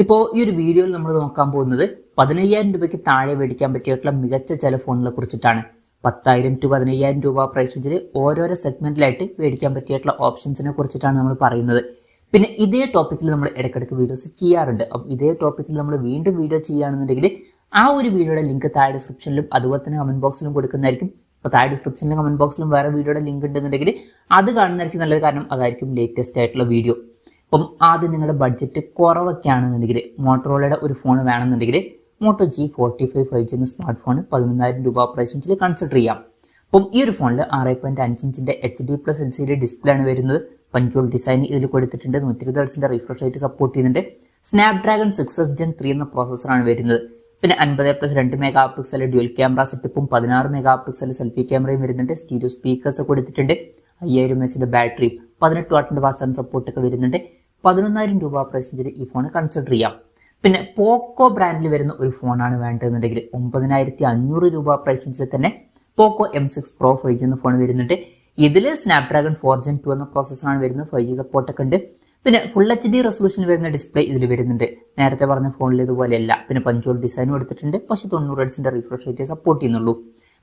ഇപ്പോൾ ഈ ഒരു വീഡിയോയിൽ നമ്മൾ നോക്കാൻ പോകുന്നത് 15,000 രൂപയ്ക്ക് താഴെ മേടിക്കാൻ പറ്റിയിട്ടുള്ള മികച്ച ചില ഫോണുകളെ കുറിച്ചിട്ടാണ്. 10,000 to 15,000 രൂപ പ്രൈസ് റേഞ്ചിൽ ഓരോരോ സെഗ്മെന്റിലായിട്ട് മേടിക്കാൻ പറ്റിയിട്ടുള്ള ഓപ്ഷൻസിനെ കുറിച്ചിട്ടാണ് നമ്മൾ പറയുന്നത്. പിന്നെ ഇതേ ടോപ്പിക്കിൽ നമ്മൾ ഇടയ്ക്കിടയ്ക്ക് വീഡിയോസ് ചെയ്യാറുണ്ട്. അപ്പം ഇതേ ടോപ്പിക്കിൽ നമ്മൾ വീണ്ടും വീഡിയോ ചെയ്യുകയാണെന്നുണ്ടെങ്കിൽ ആ ഒരു വീഡിയോയുടെ ലിങ്ക് താഴെ ഡിസ്ക്രിപ്ഷനിലും അതുപോലെ തന്നെ കമന്റ് ബോക്സിലും കൊടുക്കുന്നതായിരിക്കും. അപ്പോൾ താഴെ ഡിസ്ക്രിപ്ഷനിലും കമന്റ് ബോക്സിലും വേറെ വീഡിയോയുടെ ലിങ്ക് ഉണ്ടെന്നുണ്ടെങ്കിൽ അത് കാണുന്നതായിരിക്കും നല്ലത്. കാരണം അതായിരിക്കും ലേറ്റസ്റ്റ് ആയിട്ടുള്ള വീഡിയോ. അപ്പം ആദ്യം നിങ്ങളുടെ ബഡ്ജറ്റ് കുറവൊക്കെ ആണെന്നുണ്ടെങ്കിൽ മോട്ടോറോളയുടെ ഒരു ഫോൺ വേണമെന്നുണ്ടെങ്കിൽ മോട്ടോ G45 5G എന്ന സ്മാർട്ട് ഫോൺ 11,000 രൂപ പ്രൈസ് റേഞ്ചിൽ കൺസിഡർ ചെയ്യാം. അപ്പം ഈ ഒരു ഫോണിൽ 6.5 ഇഞ്ചിന്റെ HD+ LCD ഡിസ്പ്ലേ ആണ് വരുന്നത്. പഞ്ച്വൽ ഡിസൈൻ ഇതിൽ കൊടുത്തിട്ടുണ്ട്. 120 ഹെർട്സിന്റെ റിഫ്രഷ് റേറ്റ് സപ്പോർട്ട് ചെയ്യുന്നുണ്ട്. സ്നാപ്ഡ്രാഗൺ 6S Gen 3 എന്ന പ്രോസസ്സറാണ് വരുന്നത്. പിന്നെ 50+2 മെഗാ പിക്സൽ ഡ്യുവൽ ക്യാമറ സെറ്റപ്പും 16 മെഗാ പിക്സൽ സെൽഫി ക്യാമറയും വരുന്നുണ്ട്. സ്റ്റീരിയോ സ്പീക്കേഴ്സ് കൊടുത്തിട്ടുണ്ട്. 5000 mAh ബാറ്ററി, 18 വാട്ടിന്റെ ഫാസ്റ്റ് ചാർജിംഗ് സപ്പോർട്ടൊക്കെ വരുന്നുണ്ട്. 11,000 രൂപ പ്രൈസ് റേഞ്ചിൽ ഈ ഫോൺ കൺസിഡർ ചെയ്യാം. പിന്നെ പോക്കോ ബ്രാൻഡിൽ വരുന്ന ഒരു ഫോണാണ് വേണ്ടതെന്നുണ്ടെങ്കിൽ 9,500 രൂപ പ്രൈസ് റേഞ്ചിൽ തന്നെ പോക്കോ M6 Pro 5G എന്ന ഫോൺ വരുന്നുണ്ട്. ഇതിൽ സ്നാപ്ഡ്രാഗൺ 4 Gen 2 എന്ന പ്രോസസ്സറാണ് വരുന്നത്. 5G സപ്പോർട്ടൊക്കെ ഉണ്ട്. പിന്നെ ഫുൾ HD റെസൊല്യൂഷനിൽ വരുന്ന ഡിസ്പ്ലേ ഇതിൽ വരുന്നുണ്ട്. നേരത്തെ പറഞ്ഞ ഫോണിൽ ഇതുപോലെയല്ല. പിന്നെ പഞ്ച്വൽ ഡിസൈൻ എടുത്തിട്ടുണ്ട്. പക്ഷേ 90 ഹെർട്സിന്റെ റിഫ്രഷ് റേറ്റ് സപ്പോർട്ട് ചെയ്യുന്നുള്ളൂ.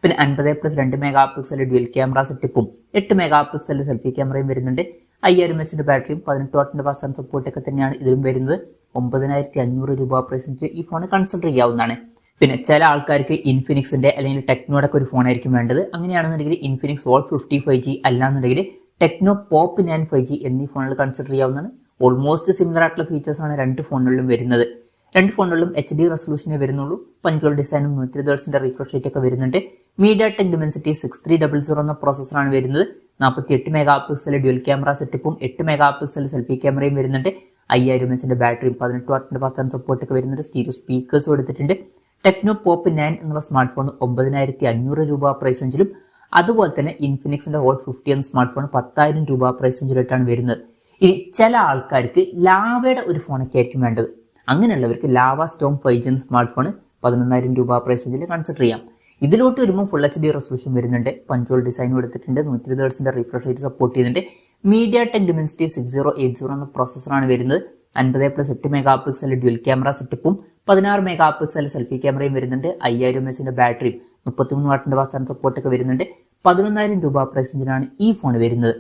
പിന്നെ 50+2 മെഗാ പിക്സൽ ഡ്യുവൽ ക്യാമറ സെറ്റപ്പും 8 മെഗാ പിക്സൽ സെൽഫി ക്യാമറയും വരുന്നുണ്ട്. 5000 mAh ബാറ്ററിയും 18 വാട്ടിന്റെ ഫാസ്റ്റ് ചാർജിംഗ് സപ്പോർട്ടൊക്കെ തന്നെയാണ് ഇതിലും വരുന്നത്. 9,500 രൂപ പ്രൈസ് റേഞ്ചിൽ ഈ ഫോൺ കൺസിഡർ ചെയ്യാവുന്നതാണ്. പിന്നെ ചില ആൾക്കാർക്ക് ഇൻഫിനിക്സിന്റെ അല്ലെങ്കിൽ ടെക്നോയുടെ ഒക്കെ ഒരു ഫോണായിരിക്കും വേണ്ടത്. അങ്ങനെയാണെന്നുണ്ടെങ്കിൽ ഇൻഫിനിക്സ് വോൾട്ട് 50 5G അല്ലാന്നുണ്ടെങ്കിൽ ടെക്നോ പോപ്പ് 9 5G എന്നീ ഫോണുകൾ കൺസിഡർ ചെയ്യാവുന്നതാണ്. ഓൾമോസ്റ്റ് സിമിലർ ആയിട്ടുള്ള ഫീച്ചേഴ്സ് ആണ് രണ്ട് ഫോണുകളിലും വരുന്നത്. രണ്ട് ഫോണുകളിലും HD റെസൊല്യൂഷനേ വരുന്നുള്ളൂ. പഞ്ച്വൽ ഡിസൈനും 120 ഹെർട്സിന്റെ റിഫ്രഷ് റേറ്റ് ഒക്കെ വരുന്നുണ്ട്. MediaTek Dimensity 6300 എന്ന പ്രോസസ്സറാണ് വരുന്നത്. 48 മെഗാ പിക്സൽ ഡ്യുവൽ ക്യാമറ സെറ്റപ്പും 8 മെഗാ പിക്സൽ സെൽഫി ക്യാമറയും വരുന്നുണ്ട്. 5000 mAh ബാറ്ററിയും 18 വാട്ടിന്റെ ഫാസ്റ്റ് ചാർജിംഗ് സപ്പോർട്ടൊക്കെ വരുന്നുണ്ട്. സ്റ്റീരിയോ സ്പീക്കേഴ്സ് കൊടുത്തിട്ടുണ്ട്. ടെക്നോ പോപ്പ് 9 എന്നുള്ള സ്മാർട്ട് ഫോൺ 9,500 രൂപ പ്രൈസ് റേഞ്ചിലും അതുപോലെ തന്നെ ഇൻഫിനിക്സിന്റെ ഹോട്ട് 50 എന്ന സ്മാർട്ട് ഫോൺ 10,000 രൂപ പ്രൈസ് റേഞ്ചിലായിട്ടാണ് വരുന്നത്. ഇനി ചില ആൾക്കാർക്ക് ലാവയുടെ ഒരു ഫോണൊക്കെ ആയിരിക്കും വേണ്ടത്. അങ്ങനെയുള്ളവർക്ക് ലാവ സ്റ്റോം 5G എന്ന സ്മാർട്ട് ഫോൺ 11,000 രൂപ പ്രൈസ് റേഞ്ചിൽ കൺസിഡർ ചെയ്യാം. ഇതിലോട്ട് വരുമ്പോൾ ഫുൾ HD റെസൊല്യൂഷൻ വരുന്നുണ്ട്. പഞ്ച്വൽ ഡിസൈൻ എടുത്തിട്ടുണ്ട്. 120 ഹെർട്സിന്റെ റിഫ്രഷ് റേറ്റ് സപ്പോർട്ട് ചെയ്യുന്നുണ്ട്. MediaTek Dimensity 6080 എന്ന പ്രോസസ്സറാണ് വരുന്നത്. 50+8 മെഗാ പിക്സൽ ഡ്യുവൽ ക്യാമറ സെറ്റപ്പും 16 മെഗാ പിക്സൽ സെൽഫി ക്യാമറയും വരുന്നുണ്ട്. 5000 mAh ബാറ്ററിയും 33 വാട്ടിന്റെ ഫാസ്റ്റ് ചാർജിംഗ് സപ്പോർട്ടൊക്കെ വരുന്നുണ്ട്. 11,000 രൂപ പ്രൈസ് റേഞ്ചിലാണ് ഈ ഫോൺ വരുന്നത്.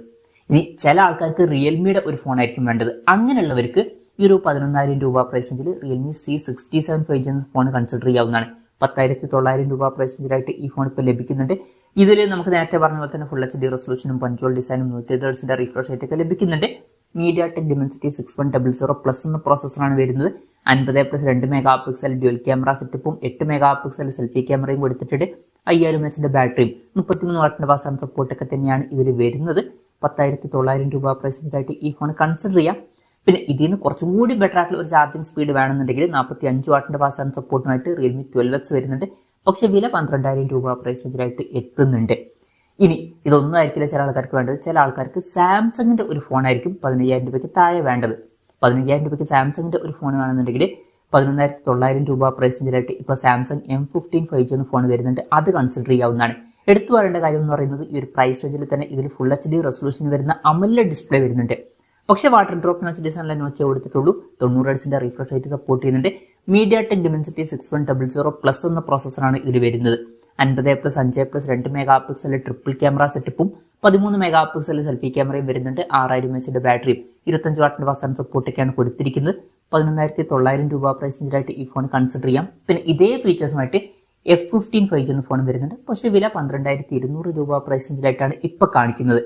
ഇനി ചില ആൾക്കാർക്ക് റിയൽമിയുടെ ഒരു ഫോൺ ആയിരിക്കും വേണ്ടത്. അങ്ങനെയുള്ളവർക്ക് ഈ ഒരു 11,000 രൂപ പ്രൈസ് റേഞ്ചിൽ റിയൽമി C67 5G എന്ന ഫോൺ കൺസിഡർ ചെയ്യാവുന്നതാണ്. 10,900 രൂപ പ്രൈസ് റേഞ്ചിലായിട്ട് ഈ ഫോൺ ഇപ്പോൾ ലഭിക്കുന്നുണ്ട്. ഇതിൽ നമുക്ക് നേരത്തെ പറഞ്ഞ പോലെ തന്നെ ഫുൾ HD റെസൊല്യൂഷനും പഞ്ച്വൽ ഡിസൈനും 120 ഹെർട്സിന്റെ റിഫ്രഷ് റേറ്റ് ഒക്കെ ലഭിക്കുന്നുണ്ട്. MediaTek Dimensity 6100 എന്ന പ്രോസസ്സറാണ് വരുന്നത്. 50+2 മെഗാ പിക്സൽ ഡ്യുവൽ ക്യാമറ സെറ്റപ്പും 8 മെഗാ പിക്സൽ സെൽഫി ക്യാമറയും കൊടുത്തിട്ടുണ്ട്. 5000 mAh ബാറ്ററിയും 33 വാട്ടിന്റെ ഫാസ്റ്റ് ചാർജിംഗ് സപ്പോർട്ടൊക്കെ തന്നെയാണ് ഇതിൽ വരുന്നത്. 10,900 രൂപ പ്രൈസ് റേഞ്ചിലായിട്ട് ഈ ഫോൺ കൺസിഡർ ചെയ്യാം. പിന്നെ ഇതിൽ നിന്ന് കുറച്ചും കൂടി ബെറ്റർ ആയിട്ടുള്ള ഒരു ചാർജിംഗ് സ്പീഡ് വേണമെന്നുണ്ടെങ്കിൽ 45 വാട്ടിന്റെ ഫാസ്റ്റ് ചാർജിംഗ് സപ്പോർട്ടുമായിട്ട് റിയൽമി 12X വരുന്നുണ്ട്. പക്ഷെ വില 12,000 രൂപ പ്രൈസ് റേഞ്ചിലായിട്ട് എത്തുന്നുണ്ട്. ഇനി ഇതൊന്നും ആയിരിക്കില്ല ചില ആൾക്കാർക്ക് വേണ്ടത്. ചില ആൾക്കാർക്ക് സാംസങ്ങിന്റെ ഒരു ഫോൺ ആയിരിക്കും 15,000 രൂപയ്ക്ക് താഴെ വേണ്ടത്. 15,000 രൂപയ്ക്ക് സാംസങ്ങിന്റെ ഒരു ഫോൺ വേണമെന്നുണ്ടെങ്കിൽ 11,900 രൂപ പ്രൈസ് റേഞ്ചിലായിട്ട് ഇപ്പോൾ സാംസങ് M15 5G എന്ന ഫോൺ വരുന്നുണ്ട്. അത് കൺസിഡർ ചെയ്യാവുന്നതാണ്. എടുത്തു പറയേണ്ട കാര്യം എന്ന് പറയുന്നത് ഈ ഒരു പ്രൈസ് റേഞ്ചിൽ തന്നെ ഇതിൽ ഫുൾ HD റെസൊല്യൂഷൻ വരുന്ന AMOLED ഡിസ്പ്ലേ വരുന്നുണ്ട്. പക്ഷേ വാട്ടർ ഡ്രോപ്പ് നോച്ച് ഡിസൈനിലെ നോച്ച് കൊടുത്തിട്ടുള്ളൂ. 90 ഹെർട്സിന്റെ റിഫ്രഷ് റേറ്റ് സപ്പോർട്ട് ചെയ്യുന്നുണ്ട്. MediaTek Dimensity 6100 എന്ന പ്രോസസ്സറാണ് ഇതിൽ വരുന്നത്. 50+5+2 മെഗാ പിക്സൽ ട്രിപ്പിൾ ക്യാമറ സെറ്റപ്പും 13 മെഗാ പിക്സൽ സെൽഫി ക്യാമറയും വരുന്നുണ്ട്. 6000 mAh ബാറ്ററിയും 25 വാട്ടിന്റെ ഫാസ്റ്റ് ചാർജിംഗ് സപ്പോർട്ടൊക്കെയാണ് കൊടുത്തിരിക്കുന്നത്. 11,900 രൂപ പ്രൈസ് റേഞ്ചിലായിട്ട് ഈ ഫോൺ കൺസിഡർ ചെയ്യാം. പിന്നെ ഇതേ ഫീച്ചേഴ്സുമായിട്ട് F15 5G എന്ന ഫോൺ വരുന്നുണ്ട്. പക്ഷേ വില 12,200 രൂപ പ്രൈസ് റേഞ്ചിലായിട്ടാണ് ഇപ്പൊ കാണിക്കുന്നത്.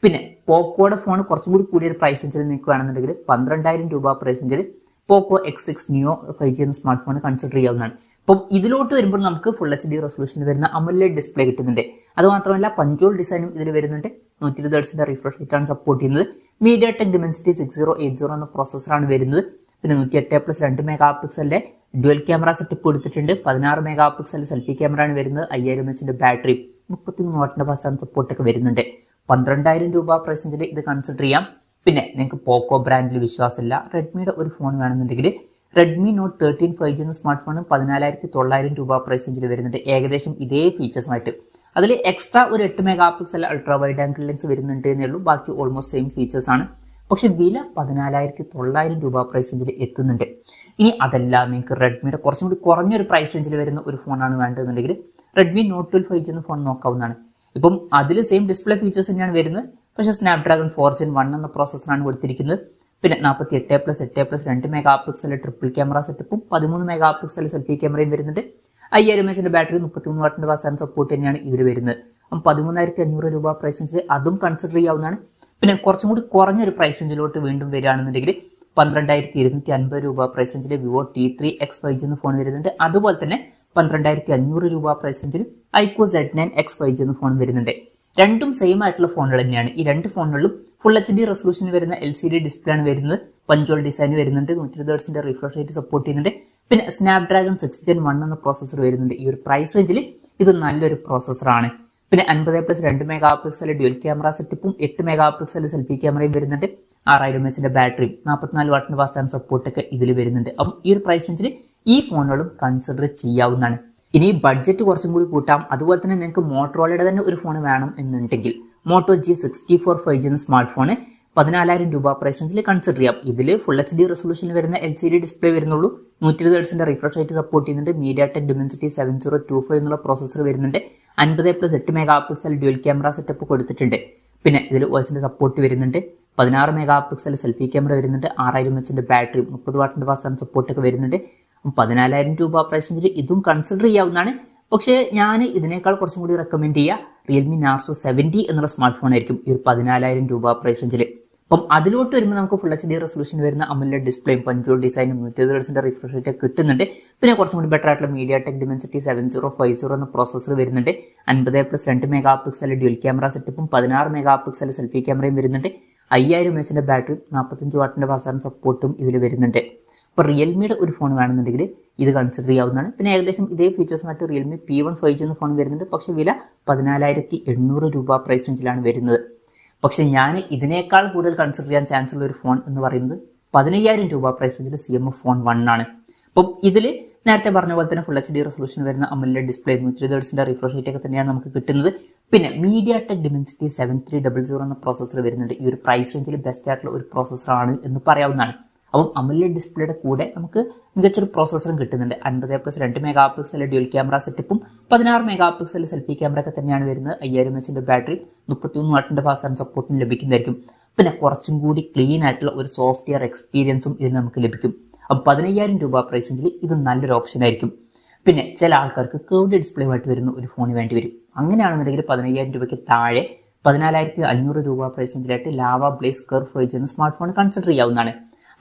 പിന്നെ പോക്കോയുടെ ഫോൺ കുറച്ചും കൂടി കൂടിയൊരു പ്രൈസ് റേഞ്ചിൽ നിങ്ങൾക്ക് വേണമെന്നുണ്ടെങ്കിൽ 12,000 രൂപ പ്രൈസ് റേഞ്ചിൽ പോക്കോ X6 Neo 5G എന്ന സ്മാർട്ട് ഫോൺ കൺസിഡർ ചെയ്യാവുന്നതാണ്. അപ്പം ഇതിലോട്ട് വരുമ്പോൾ നമുക്ക് ഫുൾ HD റെസൊല്യൂഷൻ വരുന്ന AMOLED ഡിസ്പ്ലേ കിട്ടുന്നുണ്ട്. അത് മാത്രമല്ല പഞ്ച്വൽ ഡിസൈനും ഇതിൽ വരുന്നുണ്ട്. 120 ഹെർട്സിന്റെ റിഫ്രഷ് റേറ്റ് ആണ് സപ്പോർട്ട് ചെയ്യുന്നത്. MediaTek Dimensity 6080 എന്ന പ്രോസസ്സറാണ് വരുന്നത്. പിന്നെ 108+2 മെഗാ പിക്സലിന്റെ ഡ്യുവൽ ക്യാമറ സെറ്റപ്പ് കൊടുത്തിട്ടുണ്ട്. 16 മെഗാ പിക്സൽ സെൽഫി ക്യാമറ ആണ് വരുന്നത്. 5000 mAh ബാറ്ററിയും 33 വാട്ടിന്റെ ഫാസ്റ്റ് ചാർജിംഗ് സപ്പോർട്ടൊക്കെ വരുന്നുണ്ട്. 12,000 രൂപ പ്രൈസ് റേഞ്ചിൽ ഇത് കൺസിഡർ ചെയ്യാം. പിന്നെ നിങ്ങൾക്ക് പോക്കോ ബ്രാൻഡിൽ വിശ്വാസമില്ല, റെഡ്മിയുടെ ഒരു ഫോൺ വേണമെന്നുണ്ടെങ്കിൽ റെഡ്മി നോട്ട് 13 5G എന്ന സ്മാർട്ട് ഫോൺ 14,900 രൂപ പ്രൈസ് റേഞ്ചിൽ വരുന്നുണ്ട്. ഏകദേശം ഇതേ ഫീച്ചേഴ്സുമായിട്ട്. അതിൽ എക്സ്ട്രാ ഒരു 8 mega pixel ultra wide angle lens വരുന്നുണ്ട് എന്നേ ഉള്ളൂ. ബാക്കി ഓൾമോസ്റ്റ് സെയിം ഫീച്ചേഴ്സ് ആണ്. പക്ഷെ വില 14,900 രൂപ പ്രൈസ് റേഞ്ചിൽ എത്തുന്നുണ്ട്. ഇനി അതല്ല, നിങ്ങൾക്ക് റെഡ്മിയുടെ കുറച്ചും കൂടി കുറഞ്ഞൊരു പ്രൈസ് റേഞ്ചിൽ വരുന്ന ഒരു ഫോണാണ് വേണ്ടതെന്നുണ്ടെങ്കിൽ റെഡ്മി നോട്ട് 12 5G എന്ന ഫോൺ നോക്കാവുന്നതാണ്. ഇപ്പം അതിൽ സെയിം ഡിസ്പ്ലേ ഫീച്ചേഴ്സ് തന്നെയാണ് വരുന്നത്. പക്ഷേ സ്നാപ്ഡ്രാഗൺ 4 Gen 1 എന്ന പ്രോസസ്സറാണ് കൊടുത്തിരിക്കുന്നത്. പിന്നെ 48+8+2 മെഗാ പിക്സൽ ട്രിപ്പിൾ ക്യാമറ സെറ്റപ്പും 13 മെഗാ പിക്സൽ സെൽഫി ക്യാമറയും വരുന്നുണ്ട്. 5000 mAh ബാറ്ററി 33 വാട്ടിന്റെ ഫാസ്റ്റ് സപ്പോർട്ട് തന്നെയാണ് ഇതിൽ വരുന്നത്. അപ്പം 13,500 രൂപ പ്രൈസ് റേഞ്ചിൽ അതും കൺസിഡർ ചെയ്യാവുന്നതാണ്. പിന്നെ കുറച്ചും കൂടി കുറഞ്ഞൊരു പ്രൈസ് റേഞ്ചിലോട്ട് വീണ്ടും വരികയാണെന്നുണ്ടെങ്കിൽ 12,250 രൂപ പ്രൈസ് റേഞ്ചിൽ വിവോ T3 X 5G എന്ന ഫോൺ വരുന്നുണ്ട്. അതുപോലെ തന്നെ 12,500 രൂപ പ്രൈസ് റേഞ്ചിൽ ഐക്യു Z9 X 5G എന്ന ഫോൺ വരുന്നുണ്ട്. രണ്ടും സെയിം ആയിട്ടുള്ള ഫോണുകൾ തന്നെയാണ്. ഈ രണ്ട് ഫോണുകളിലും ഫുൾ HD റെസൊല്യൂഷനിൽ വരുന്ന LCD ഡിസ്പ്ലേ ആണ് വരുന്നത്. പഞ്ച്വൽ ഡിസൈൻ വരുന്നുണ്ട്. 120 Hz റിഫ്രഷ് റേറ്റ് സപ്പോർട്ട് ചെയ്യുന്നുണ്ട്. പിന്നെ സ്നാപ്ഡ്രാഗൺ 6 Gen 1 എന്ന പ്രോസസ്സർ വരുന്നുണ്ട്. ഈ ഒരു പ്രൈസ് റേഞ്ചിൽ ഇത് നല്ലൊരു പ്രോസസ്സറാണ്. പിന്നെ 50+2 മെഗാ പിക്സൽ ഡ്യുവൽ ക്യാമറ സെറ്റപ്പും 8 മെഗാ പിക്സൽ സെൽഫി ക്യാമറയും വരുന്നുണ്ട്. 6000 mAh ബാറ്ററിയും 44 വാട്ടിന്റെ ഫാസ്റ്റ് സപ്പോർട്ടൊക്കെ ഇതിൽ വരുന്നുണ്ട്. അപ്പം ഈ ഒരു പ്രൈസ് റേഞ്ചിൽ ഈ ഫോണുകളും കൺസിഡർ ചെയ്യാവുന്നതാണ്. ഇനി ബഡ്ജറ്റ് കുറച്ചും കൂടി കൂട്ടാം. അതുപോലെ തന്നെ നിങ്ങൾക്ക് മോട്ടോറോളയുടെ തന്നെ ഒരു ഫോൺ വേണം എന്നുണ്ടെങ്കിൽ മോട്ടോ G64 5G എന്ന സ്മാർട്ട് ഫോണ് 14,000 രൂപ പ്രൈസ് റേഞ്ചിൽ കൺസിഡർ ചെയ്യാം. ഇതിൽ ഫുൾ HD റെസൊല്യൂഷനിൽ വരുന്ന LCD ഡിസ്പ്ലേ വരുന്നുള്ളൂ. 120 Hz റിഫ്രഷ് റേറ്റ് സപ്പോർട്ട് ചെയ്യുന്നുണ്ട്. മീഡിയാടെക് Dimensity 7025 എന്നുള്ള പ്രോസസ്സർ വരുന്നുണ്ട്. 50+8 mega pixel dual camera setup കൊടുത്തിട്ടുണ്ട്. പിന്നെ ഇതിൽ വോയിസിന്റെ സപ്പോർട്ട് വരുന്നുണ്ട്. 16 മെഗാ പിക്സൽ സെൽഫി ക്യാമറ വരുന്നുണ്ട്. 6000 mAh ബാറ്ററിയും 30 വാട്ടിന്റെ ഫാസ്റ്റ് സപ്പോർട്ടൊക്കെ വരുന്നുണ്ട്. 14,000 രൂപ പ്രൈസ് റേഞ്ചിൽ ഇതും കൺസിഡർ ചെയ്യാവുന്നതാണ്. പക്ഷേ ഞാൻ ഇതിനേക്കാൾ കുറച്ചും കൂടി റെക്കമെൻഡ് ചെയ്യുക റിയൽമി നാർസോ 70 എന്നുള്ള സ്മാർട്ട് ഫോൺ ആയിരിക്കും ഈ ഒരു 14,000 രൂപ പ്രൈസ് റേഞ്ചിൽ. അപ്പം അതിലോട്ട് വരുമ്പോൾ നമുക്ക് ഫുൾ HD റെസൊല്യൂഷൻ വരുന്ന AMOLED ഡിസ്പ്ലേയും പഞ്ച്വൽ ഡിസൈനും 120 Hz റിഫ്രഷ് റേറ്റ് കിട്ടുന്നുണ്ട്. പിന്നെ കുറച്ചും കൂടി ബെറ്റർ ആയിട്ടുള്ള മീഡിയാടെക് Dimensity 7050 എന്ന പ്രോസസ്സർ വരുന്നുണ്ട്. 50+2 മെഗാ പിക്സൽ ഡ്യുവൽ ക്യാമറ സെറ്റപ്പും 16 മെഗാ പിക്സൽ സെൽഫി ക്യാമറയും വരുന്നുണ്ട്. 5000 mAh ബാറ്ററിയും 45 വാട്ടിന്റെ ഫാസ്റ്റ് സപ്പോർട്ടും ഇതിൽ വരുന്നുണ്ട്. ഇപ്പോൾ റിയൽമിയുടെ ഒരു ഫോൺ വേണമെന്നുണ്ടെങ്കിൽ ഇത് കൺസിഡർ ചെയ്യാവുന്നതാണ്. പിന്നെ ഏകദേശം ഇതേ ഫീച്ചേഴ്സുമായിട്ട് റിയൽമി P1 5G എന്ന ഫോൺ വരുന്നുണ്ട്. പക്ഷേ വില 14,800 രൂപ പ്രൈസ് റേഞ്ചിലാണ് വരുന്നത്. പക്ഷെ ഞാൻ ഇതിനേക്കാൾ കൂടുതൽ കൺസിഡർ ചെയ്യാൻ ചാൻസ് ഉള്ള ഒരു ഫോൺ എന്ന് പറയുന്നത് 15,000 രൂപ പ്രൈസ് റേഞ്ചിൽ CMF ഫോൺ 1 ആണ്. അപ്പം ഇതിൽ നേരത്തെ പറഞ്ഞ പോലെ തന്നെ ഫുൾ HD റെസൊല്യൂഷൻ വരുന്ന AMOLED display 120 Hz refresh rate ഒക്കെ തന്നെയാണ് നമുക്ക് കിട്ടുന്നത്. പിന്നെ മീഡിയാടെക് Dimensity 7300 എന്ന പ്രോസസ്സർ വരുന്നുണ്ട്. ഈ ഒരു പ്രൈസ് റേഞ്ചിൽ ബെസ്റ്റ് ആയിട്ടുള്ള ഒരു പ്രോസസ്സറാണ് എന്ന് പറയാവുന്നതാണ്. അപ്പം AMOLED ഡിസ്പ്ലേയുടെ കൂടെ നമുക്ക് മികച്ചൊരു പ്രോസസ്സറും കിട്ടുന്നുണ്ട്. 50+2 മെഗാ പിക്സൽ ഡ്യുവൽ ക്യാമറ സെറ്റപ്പും 16 മെഗാ പിക്സൽ സെൽഫി ക്യാമറ ഒക്കെ തന്നെയാണ് വരുന്നത്. 5000 mAh ബാറ്ററി 33 വാട്ടിന്റെ ഫാസ്റ്റ് സപ്പോർട്ടും ലഭിക്കുന്നതായിരിക്കും. പിന്നെ കുറച്ചും കൂടി ക്ലീൻ ആയിട്ടുള്ള ഒരു സോഫ്റ്റ്വെയർ എക്സ്പീരിയൻസും ഇതിൽ നമുക്ക് ലഭിക്കും. അപ്പം 15,000 രൂപ പ്രൈസ് റേഞ്ചിൽ ഇത് നല്ലൊരു ഓപ്ഷൻ ആയിരിക്കും. പിന്നെ ചില ആൾക്കാർക്ക് കേർവ്ഡ് ഡിസ്പ്ലേ ആയിട്ട് വരുന്ന ഒരു ഫോൺ വേണ്ടി വരും. അങ്ങനെയാണെന്നുണ്ടെങ്കിൽ 15,000 രൂപയ്ക്ക് താഴെ 14,500 രൂപ പ്രൈസ് റേഞ്ചിലായിട്ട് ലാവ ബ്ലേസ് കർവ് 5G എന്ന സ്മാർട്ട് ഫോൺ കൺസിഡർ ചെയ്യാവുന്നതാണ്.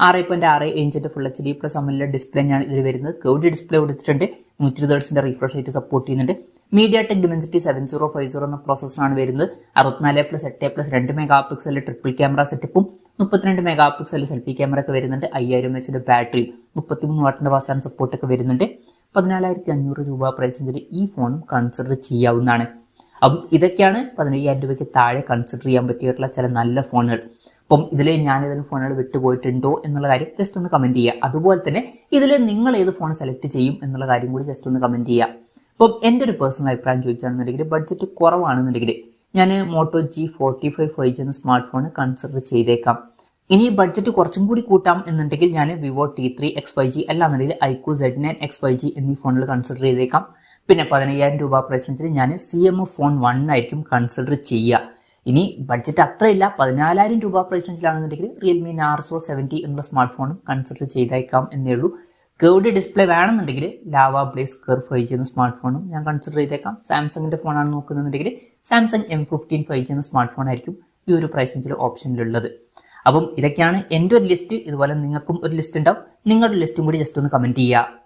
6.6 ഇഞ്ചിന്റെ full HD plus AMOLED display ആണ് ഇതിൽ വരുന്നത്. കേർവ്ഡ് ഡിസ്പ്ലേ കൊടുത്തിട്ടുണ്ട്. 120 Hz റിഫ്രഷ് റേറ്റ് സപ്പോർട്ട് ചെയ്യുന്നുണ്ട്. മീഡിയാടെക് Dimensity 7050 എന്ന പ്രോസസ്സറാണ് വരുന്നത്. 64+8+2 മെഗാ പിക്സൽ ട്രിപ്പിൾ ക്യാമറ സെറ്റപ്പും 32 മെഗാ പിക്സൽ സെൽഫി ക്യാമറ ഒക്കെ വരുന്നുണ്ട്. 5000 mAh ബാറ്ററിയും 33 വാട്ടിന്റെ ഫാസ്റ്റ് സപ്പോർട്ട് ഒക്കെ വരുന്നുണ്ട്. 14,500 രൂപ പ്രൈസ് റേഞ്ചിൽ ഈ ഫോണും കൺസിഡർ ചെയ്യാവുന്നതാണ്. അപ്പം ഇതൊക്കെയാണ് 15,000 രൂപയ്ക്ക് താഴെ കൺസിഡർ ചെയ്യാൻ പറ്റിയിട്ടുള്ള ചില നല്ല ഫോണുകൾ. അപ്പം ഇതിൽ ഞാൻ ഏതെങ്കിലും ഫോണുകൾ വിട്ടുപോയിട്ടുണ്ടോ എന്നുള്ള കാര്യം ജസ്റ്റ് ഒന്ന് കമൻറ്റ് ചെയ്യുക. അതുപോലെ തന്നെ ഇതിൽ നിങ്ങൾ ഏത് ഫോൺ സെലക്ട് ചെയ്യും എന്നുള്ള കാര്യം കൂടി ജസ്റ്റ് ഒന്ന് കമൻറ്റ് ചെയ്യുക. അപ്പം എൻ്റെ ഒരു പേഴ്സണൽ അഭിപ്രായം ചോദിക്കുകയാണെന്നുണ്ടെങ്കിൽ ബഡ്ജറ്റ് കുറവാണെന്നുണ്ടെങ്കിൽ ഞാൻ മോട്ടോ G45 5G എന്ന സ്മാർട്ട് ഫോൺ കൺസിഡർ ചെയ്തേക്കാം. ഇനി ബഡ്ജറ്റ് കുറച്ചും കൂടി കൂട്ടാം എന്നുണ്ടെങ്കിൽ ഞാൻ വിവോ T3 X 5G അല്ലാന്നുണ്ടെങ്കിൽ ഐക്യു Z9 X 5G എന്നീ ഫോണുകൾ കൺസിഡർ ചെയ്തേക്കാം. പിന്നെ 15,000 രൂപ പ്രൈസ് റേഞ്ചിൽ ഞാൻ CMF ഫോൺ 1 ആയിരിക്കും കൺസിഡർ ചെയ്യുക. ഇനി ബഡ്ജറ്റ് അത്രയില്ല, 14,000 രൂപ പ്രൈസ് റേഞ്ചിലാണെന്നുണ്ടെങ്കിൽ റിയൽമി നാർസോ 70 എന്നുള്ള സ്മാർട്ട് ഫോണും കൺസിഡർ ചെയ്തേക്കാം എന്നേ ഉള്ളൂ. കേർവ്ഡ് ഡിസ്പ്ലേ വേണമെന്നുണ്ടെങ്കിൽ ലാവ ബ്ലേസ് കർവ് 5G എന്ന സ്മാർട്ട് ഫോണും ഞാൻ കൺസിഡർ ചെയ്തേക്കാം. സാംസങ്ങിന്റെ ഫോണാണ് നോക്കുന്നുണ്ടെങ്കിൽ സാംസങ് M15 5G എന്ന സ്മാർട്ട് ഫോൺ ആയിരിക്കും ഈ ഒരു പ്രൈസ് റേഞ്ചിൽ ഓപ്ഷനിലുള്ളത്. അപ്പം ഇതൊക്കെയാണ് എൻ്റെ ഒരു ലിസ്റ്റ്. ഇതുപോലെ നിങ്ങൾക്കും ഒരു ലിസ്റ്റ് ഉണ്ടാവും. നിങ്ങളുടെ ലിസ്റ്റും കൂടി ജസ്റ്റ് ഒന്ന് കമൻറ്റ് ചെയ്യുക.